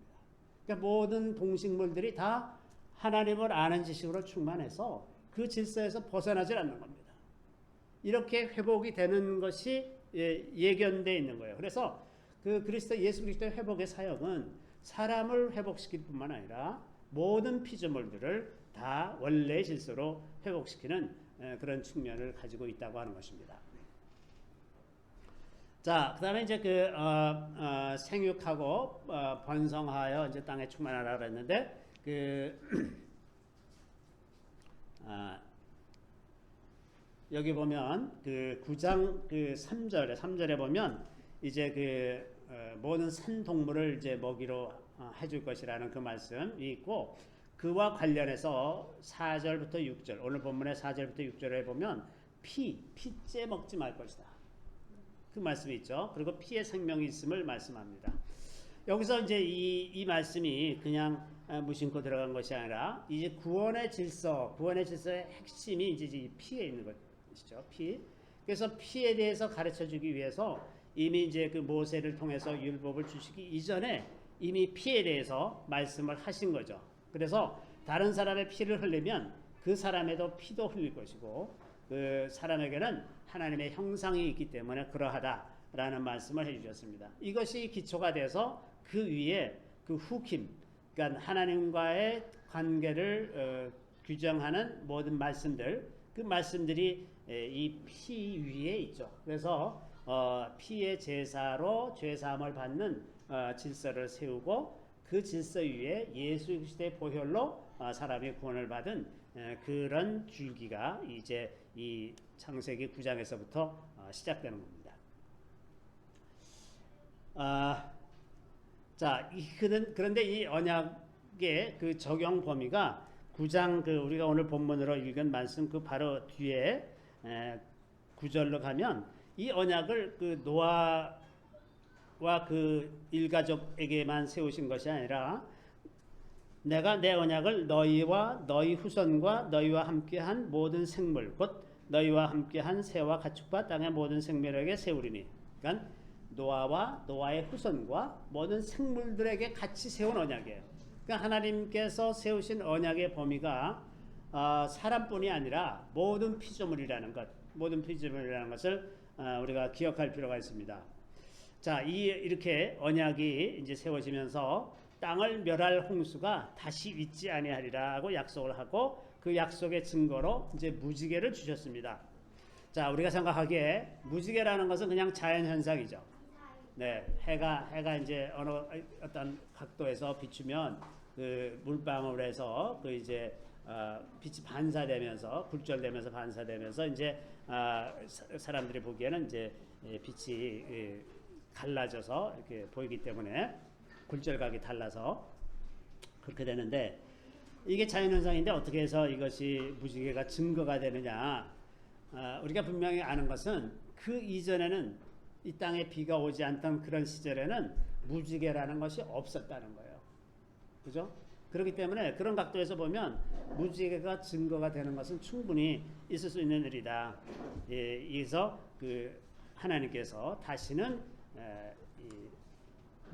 그러니까 모든 동식물들이 다 하나님을 아는 지식으로 충만해서 그 질서에서 벗어나질 않는 겁니다. 이렇게 회복이 되는 것이 예견되어 있는 거예요. 그래서 그 예수 그리스도의 회복의 사역은 사람을 회복시킬 뿐만 아니라 모든 피조물들을 다 원래의 질서로 회복시키는 그런 측면을 가지고 있다고 하는 것입니다. 자, 그 다음에 이제 생육하고 번성하여 이제 땅에 충만하라 그랬는데 여기 보면 그 9장 3절에 보면 이제 모든 산 동물을 이제 먹이로 해줄 것이라는 그 말씀이 있고 그와 관련해서 4절부터 6절 오늘 본문의 4절부터 6절에 보면 피째 먹지 말 것이다. 그 말씀이 있죠. 그리고 피의 생명이 있음을 말씀합니다. 여기서 이제 이 말씀이 그냥 무심코 들어간 것이 아니라 이제 구원의 질서의 핵심이 이제 이 피에 있는 것이죠. 피. 그래서 피에 대해서 가르쳐 주기 위해서 이미 이제 그 모세를 통해서 율법을 주시기 이전에 이미 피에 대해서 말씀을 하신 거죠. 그래서 다른 사람의 피를 흘리면 그 사람에도 피도 흘릴 것이고 그 사람에게는 하나님의 형상이 있기 때문에 그러하다라는 말씀을 해주셨습니다. 이것이 기초가 돼서 그 위에 그 후킴, 그러니까 하나님과의 관계를 규정하는 모든 말씀들, 그 말씀들이 이 피 위에 있죠. 그래서 피의 제사로 죄사함을 받는 질서를 세우고 그 질서 위에 예수 그리스도의 보혈로 사람이 구원을 받은 그런 줄기가 이제 이 창세기 9장에서부터 시작되는 겁니다. 자, 그런데 이 언약의 그 적용 범위가 9장 그 우리가 오늘 본문으로 읽은 말씀 그 바로 뒤에 9절로 가면 이 언약을 그 노아와 그 일가족에게만 세우신 것이 아니라 내가 내 언약을 너희와 너희 후손과 너희와 함께한 모든 생물 곧 너희와 함께한 새와 가축과 땅의 모든 생물에게 세우리니. 그러니까 노아와 노아의 후손과 모든 생물들에게 같이 세운 언약이에요. 그러니까 하나님께서 세우신 언약의 범위가 사람뿐이 아니라 모든 피조물이라는 것, 모든 피조물이라는 것을 우리가 기억할 필요가 있습니다. 자, 이렇게 언약이 이제 세워지면서 땅을 멸할 홍수가 다시 있지 아니하리라고 약속을 하고 그 약속의 증거로 이제 무지개를 주셨습니다. 자, 우리가 생각하기에 무지개라는 것은 그냥 자연 현상이죠. 네, 해가 이제 어떤 각도에서 비추면 그 물방울에서 그 이제 빛이 반사되면서 굴절되면서 반사되면서 이제 사람들이 보기에는 이제 빛이 갈라져서 이렇게 보이기 때문에 굴절각이 달라서 그렇게 되는데 이게 자연현상인데 어떻게 해서 이것이 무지개가 증거가 되느냐. 우리가 분명히 아는 것은 그 이전에는 이 땅에 비가 오지 않던 그런 시절에는 무지개라는 것이 없었다는 거예요. 그죠? 그렇기 때문에 그런 각도에서 보면 무지개가 증거가 되는 것은 충분히 있을 수 있는 일이다. 그래서 그 하나님께서 다시는 이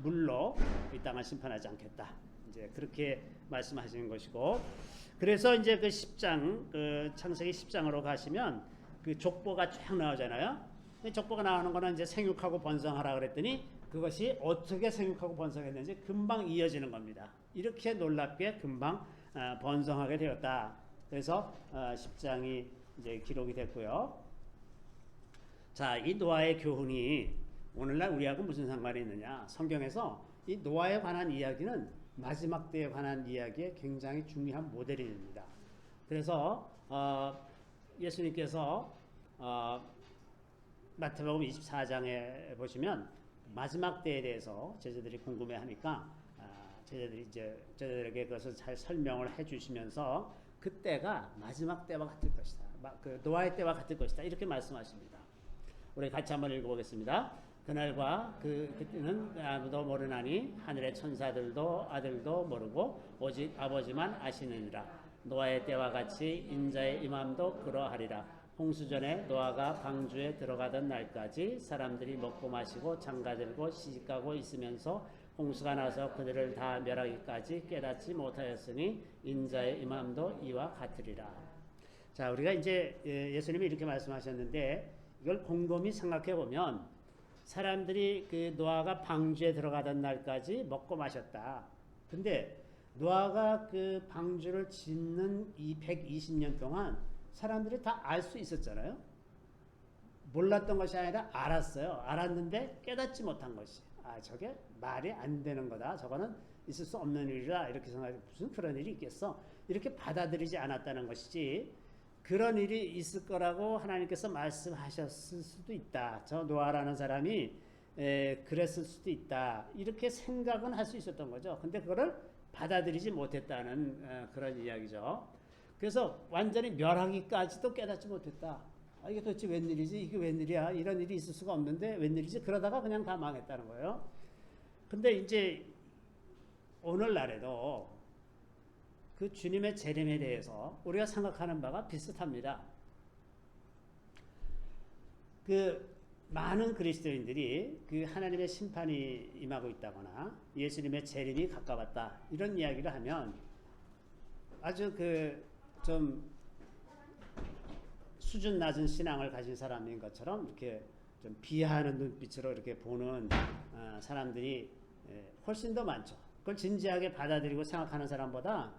물로 이 땅을 심판하지 않겠다. 이제 그렇게 말씀하시는 것이고, 그래서 이제 그 10장, 그 창세기 10장으로 가시면 그 족보가 쫙 나오잖아요. 족보가 나오는 거는 이제 생육하고 번성하라 그랬더니 그것이 어떻게 생육하고 번성했는지 금방 이어지는 겁니다. 이렇게 놀랍게 금방 번성하게 되었다. 그래서 10장이 이제 기록이 됐고요. 자, 이 노아의 교훈이 오늘날 우리하고 무슨 상관이 있느냐? 성경에서 이 노아에 관한 이야기는 마지막 때에 관한 이야기의 굉장히 중요한 모델이 됩니다. 그래서 예수님께서 마태복음 24장에 보시면 마지막 때에 대해서 제자들이 궁금해하니까 제자들에게 그것을 잘 설명을 해주시면서 그때가 마지막 때와 같을 것이다. 그 노아의 때와 같을 것이다. 이렇게 말씀하십니다. 우리 같이 한번 읽어보겠습니다. 그날과 그때는 아무도 모르나니 하늘의 천사들도 아들도 모르고 오직 아버지만 아시느니라. 노아의 때와 같이 인자의 임함도 그러하리라. 홍수전에 노아가 방주에 들어가던 날까지 사람들이 먹고 마시고 장가들고 시집가고 있으면서 홍수가 나서 그들을 다 멸하기까지 깨닫지 못하였으니 인자의 임함도 이와 같으리라. 자, 우리가 이제 예수님이 이렇게 말씀하셨는데 이걸 곰곰이 생각해 보면 사람들이 그 노아가 방주에 들어가던 날까지 먹고 마셨다. 근데 노아가 그 방주를 짓는 이 120년 동안 사람들이 다 알 수 있었잖아요. 몰랐던 것이 아니라 알았어요. 알았는데 깨닫지 못한 것이. 저게 말이 안 되는 거다. 저거는 있을 수 없는 일이다. 이렇게 생각해. 무슨 그런 일이 있겠어. 이렇게 받아들이지 않았다는 것이지. 그런 일이 있을 거라고 하나님께서 말씀하셨을 수도 있다. 저 노아라는 사람이 그랬을 수도 있다. 이렇게 생각은 할 수 있었던 거죠. 근데 그거를 받아들이지 못했다는 그런 이야기죠. 그래서 완전히 멸하기까지도 깨닫지 못했다. 이게 도대체 웬일이지? 이게 웬일이야? 이런 일이 있을 수가 없는데 웬일이지? 그러다가 그냥 다 망했다는 거예요. 근데 이제 오늘날에도 그 주님의 재림에 대해서 우리가 생각하는 바가 비슷합니다. 그 많은 그리스도인들이 그 하나님의 심판이 임하고 있다거나 예수님의 재림이 가까웠다 이런 이야기를 하면 아주 그 좀 수준 낮은 신앙을 가진 사람인 것처럼 이렇게 좀 비하하는 눈빛으로 이렇게 보는 사람들이 훨씬 더 많죠. 그걸 진지하게 받아들이고 생각하는 사람보다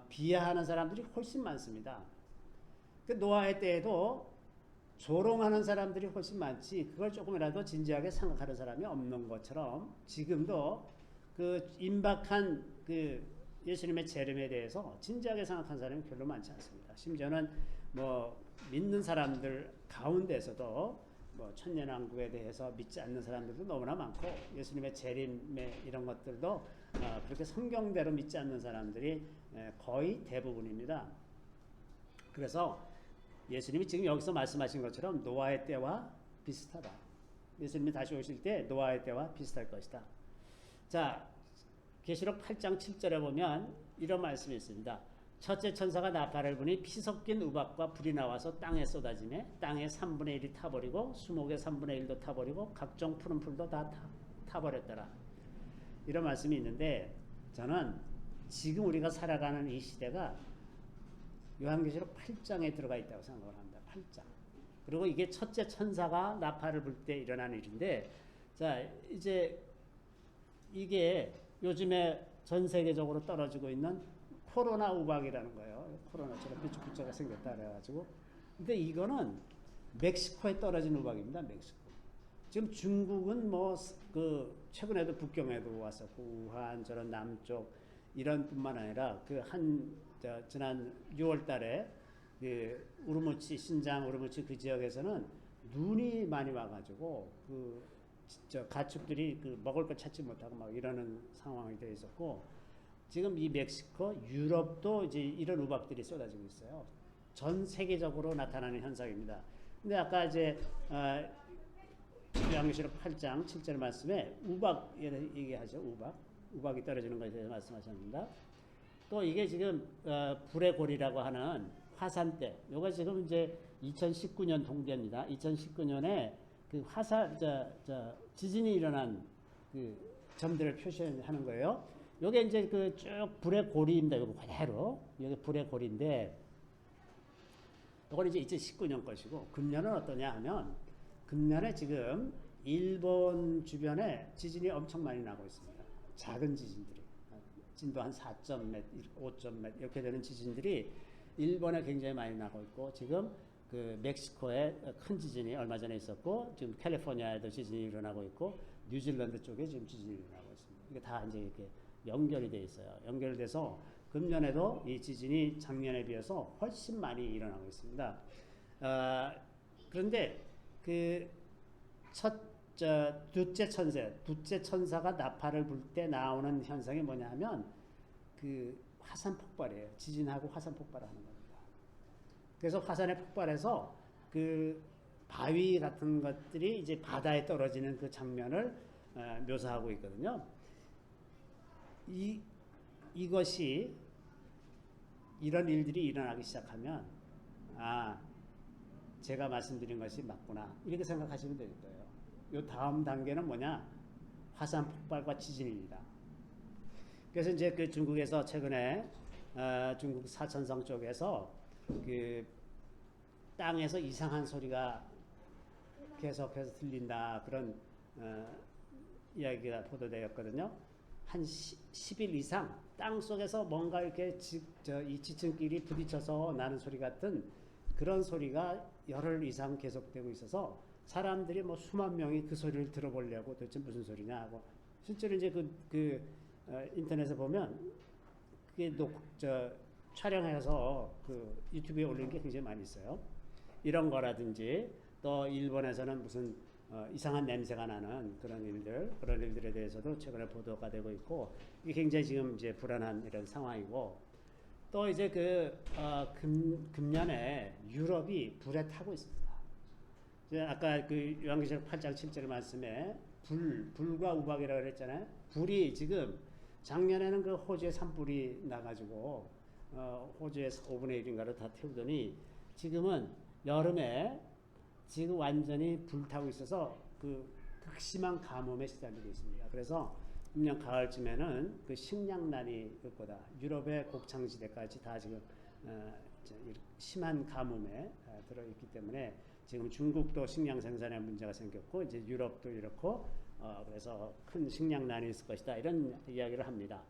비하하는 사람들이 훨씬 많습니다. 그 노아의 때에도 조롱하는 사람들이 훨씬 많지 그걸 조금이라도 진지하게 생각하는 사람이 없는 것처럼 지금도 그 임박한 그 예수님의 재림에 대해서 진지하게 생각하는 사람이 별로 많지 않습니다. 심지어는 뭐 믿는 사람들 가운데서도 뭐 천년왕국에 대해서 믿지 않는 사람들도 너무나 많고 예수님의 재림의 이런 것들도 그렇게 성경대로 믿지 않는 사람들이 거의 대부분입니다. 그래서 예수님이 지금 여기서 말씀하신 것처럼 노아의 때와 비슷하다. 예수님이 다시 오실 때 노아의 때와 비슷할 것이다. 자, 계시록 8장 7절에 보면 이런 말씀이 있습니다. 첫째 천사가 나팔을 부니 피 섞인 우박과 불이 나와서 땅에 쏟아지매 땅의 3분의 1이 타버리고 수목의 3분의 1도 타버리고 각종 푸른 풀도 다 타버렸더라. 이런 말씀이 있는데 저는 지금 우리가 살아가는 이 시대가 요한계시록 8장에 들어가 있다고 생각을 합니다. 8장. 그리고 이게 첫째 천사가 나팔을 불 때 일어난 일인데, 자, 이제 이게 요즘에 전 세계적으로 떨어지고 있는 코로나 우박이라는 거예요. 코로나처럼 삐쭉삐쭉하게 생겼다 그래가지고. 근데 이거는 멕시코에 떨어진 우박입니다. 멕시코. 지금 중국은 뭐 그 최근에도 북경에도 왔었고 우한 저런 남쪽 이런 뿐만 아니라 그 지난 6월달에 그 우르무치 신장 우르무치 그 지역에서는 눈이 많이 와가지고 그 가축들이 그 먹을 거 찾지 못하고 막 이러는 상황이 되어 있었고 지금 이 멕시코, 유럽도 이제 이런 우박들이 쏟아지고 있어요. 전 세계적으로 나타나는 현상입니다. 근데 아까 이제 요한계시록 8장 7절 말씀에 우박 얘기하죠. 우박이 떨어지는 것에 대해서 말씀하셨습니다. 또 이게 지금 불의 골이라고 하는 화산 때, 요거 지금 이제 2019년 통계입니다. 2019년에 그 지진이 일어난 그 점들을 표시하는 거예요. 요게 이제 그 쭉 불의 고리입니다. 요거 그대로 여기 불의 고리인데, 요건 이제 2019년 것이고 금년은 어떠냐 하면 금년에 지금 일본 주변에 지진이 엄청 많이 나고 있습니다. 작은 지진들이 진도 한 4점 몇, 5점 몇 이렇게 되는 지진들이 일본에 굉장히 많이 나고 있고 지금 그 멕시코에 큰 지진이 얼마 전에 있었고 지금 캘리포니아에도 지진이 일어나고 있고 뉴질랜드 쪽에 지금 지진이 일어나고 있습니다. 이게 다 이제 이렇게 연결이 돼 있어요. 연결돼서 금년에도 이 지진이 작년에 비해서 훨씬 많이 일어나고 있습니다. 그런데 그 둘째 천사가 나팔을 불 때 나오는 현상이 뭐냐 하면 그 화산 폭발이에요. 지진하고 화산 폭발하는 겁니다. 그래서 화산에 폭발해서 그 바위 같은 것들이 이제 바다에 떨어지는 그 장면을 묘사하고 있거든요. 이것이 이런 일들이 일어나기 시작하면 제가 말씀드린 것이 맞구나 이렇게 생각하시면 될 거예요. 요 다음 단계는 뭐냐? 화산 폭발과 지진입니다. 그래서 이제 그 중국에서 최근에 중국 사천성 쪽에서 그 땅에서 이상한 소리가 계속해서 들린다 그런 이야기가 보도되었거든요. 한 10일 이상 땅 속에서 뭔가 이렇게 이 지층끼리 부딪혀서 나는 소리 같은 그런 소리가 열흘 이상 계속되고 있어서 사람들이 뭐 수만 명이 그 소리를 들어보려고 도대체 무슨 소리냐 하고 실제로 이제 인터넷에 보면 그게 촬영해서 그 유튜브에 올린 게 굉장히 많이 있어요. 이런 거라든지 또 일본에서는 무슨 이상한 냄새가 나는 그런 일들에 대해서도 최근에 보도가 되고 있고 이게 굉장히 지금 이제 불안한 이런 상황이고 또 이제 금년에 유럽이 불에 타고 있습니다. 이제 아까 그 요한계시록 8장 7절 말씀에 불과 우박이라고 그랬잖아요. 불이 지금 작년에는 그 호주에 산불이 나가지고 호주에 5분의 1인가를 다 태우더니 지금은 여름에 지금 완전히 불타고 있어서 그 극심한 가뭄에 시달리고 있습니다. 그래서 금년 가을쯤에는 그 식량난이 올 거다. 유럽의 곡창지대까지 다 지금 심한 가뭄에 들어있기 때문에 지금 중국도 식량 생산에 문제가 생겼고 이제 유럽도 이렇고 그래서 큰 식량난이 있을 것이다. 이런 이야기를 합니다.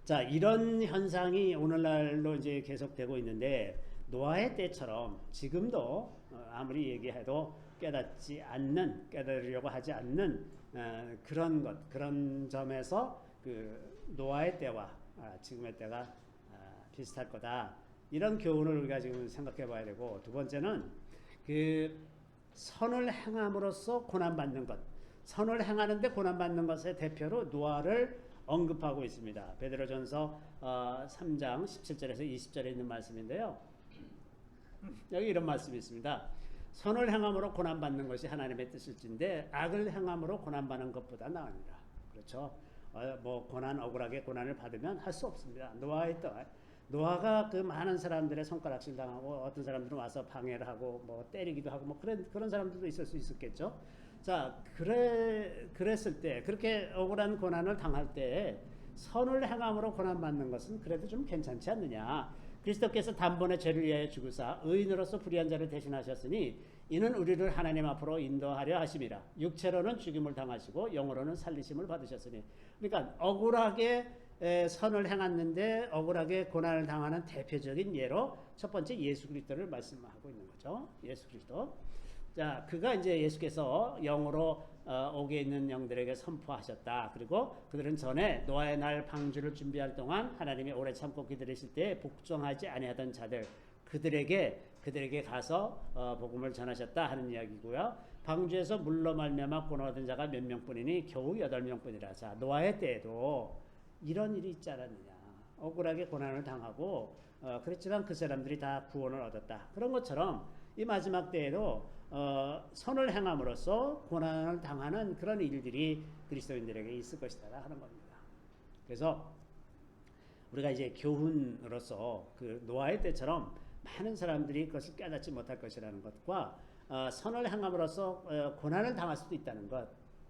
자, 이런 현상이 오늘날로 이제 계속되고 있는데 노아의 때처럼 지금도 아무리 얘기해도 깨달으려고 하지 않는 그런 점에서 그 노아의 때와 지금의 때가 비슷할 거다. 이런 교훈을 우리가 지금 생각해 봐야 되고 두 번째는 그 선을 행함으로써 고난받는 것, 선을 행하는데 고난받는 것의 대표로 노아를 언급하고 있습니다. 베드로전서 3장 17절에서 20절에 있는 말씀인데요. 여기 이런 말씀이 있습니다. 선을 행함으로 고난받는 것이 하나님의 뜻일진데 악을 행함으로 고난받는 것보다 나으니라. 그렇죠. 뭐 억울하게 고난을 받으면 할 수 없습니다. 노아가 그 많은 사람들의 손가락질 당하고 어떤 사람들은 와서 방해를 하고 뭐 때리기도 하고 뭐 그런 사람들도 있을 수 있었겠죠. 자, 그랬을 때 그렇게 억울한 고난을 당할 때 선을 행함으로 고난받는 것은 그래도 좀 괜찮지 않느냐. 그리스도께서 단번에 죄를 위하여 죽으사 의인으로서 불의한 자를 대신하셨으니 이는 우리를 하나님 앞으로 인도하려 하심이라. 육체로는 죽임을 당하시고 영으로는 살리심을 받으셨으니. 그러니까 억울하게 선을 행했는데 억울하게 고난을 당하는 대표적인 예로 첫 번째 예수 그리스도를 말씀하고 있는 거죠. 예수 그리스도. 자, 그가 이제 예수께서 영으로 옥에 있는 영들에게 선포하셨다. 그리고 그들은 전에 노아의 날 방주를 준비할 동안 하나님이 오래 참고 기다리실 때 복종하지 아니하던 자들 그들에게 가서 복음을 전하셨다 하는 이야기고요. 방주에서 물로 말미암아 구원 얻은 자가 몇 명뿐이니 겨우 8명뿐이라. 자, 노아의 때에도 이런 일이 있지 않았느냐. 억울하게 고난을 당하고 그렇지만 그 사람들이 다 구원을 얻었다. 그런 것처럼 이 마지막 때에도 선을 행함으로써 고난을 당하는 그런 일들이 그리스도인들에게 있을 것이다 하는 겁니다. 그래서 우리가 이제 교훈으로서 그 노아의 때처럼 많은 사람들이 그것을 깨닫지 못할 것이라는 것과 선을 행함으로써 고난을 당할 수도 있다는 것,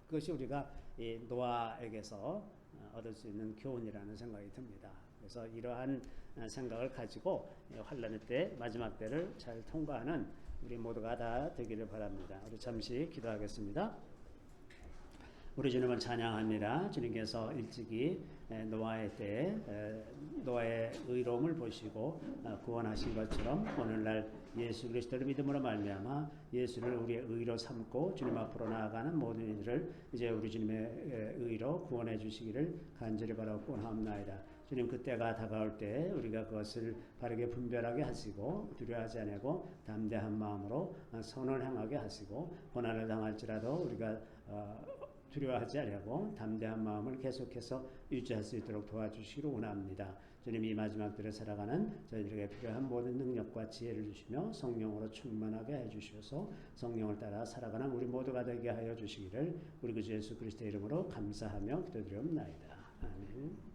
그것이 우리가 이 노아에게서 얻을 수 있는 교훈이라는 생각이 듭니다. 그래서 이러한 생각을 가지고 환란의 때 마지막 때를 잘 통과하는 우리 모두가 다 되기를 바랍니다. 우리 잠시 기도하겠습니다. 우리 주님을 찬양합니다. 주님께서 일찍이 노아의 때에 노아의 의로움을 보시고 구원하신 것처럼 오늘날 예수 그리스도를 믿음으로 말미암아 예수를 우리의 의로 삼고 주님 앞으로 나아가는 모든 이들을 이제 우리 주님의 의로 구원해 주시기를 간절히 바라고 원하옵나이다. 주님, 그때가 다가올 때 우리가 그것을 바르게 분별하게 하시고 두려워하지 아니하고 담대한 마음으로 선을 행하게 하시고 고난을 당할지라도 우리가 두려워하지 아니하고 담대한 마음을 계속해서 유지할 수 있도록 도와주시기를 원합니다. 주님, 이 마지막 때를 살아가는 저희들에게 필요한 모든 능력과 지혜를 주시며 성령으로 충만하게 해주셔서 성령을 따라 살아가는 우리 모두가 되게 하여 주시기를 우리 구주 예수 그리스도의 이름으로 감사하며 기도드리옵나이다. 아멘.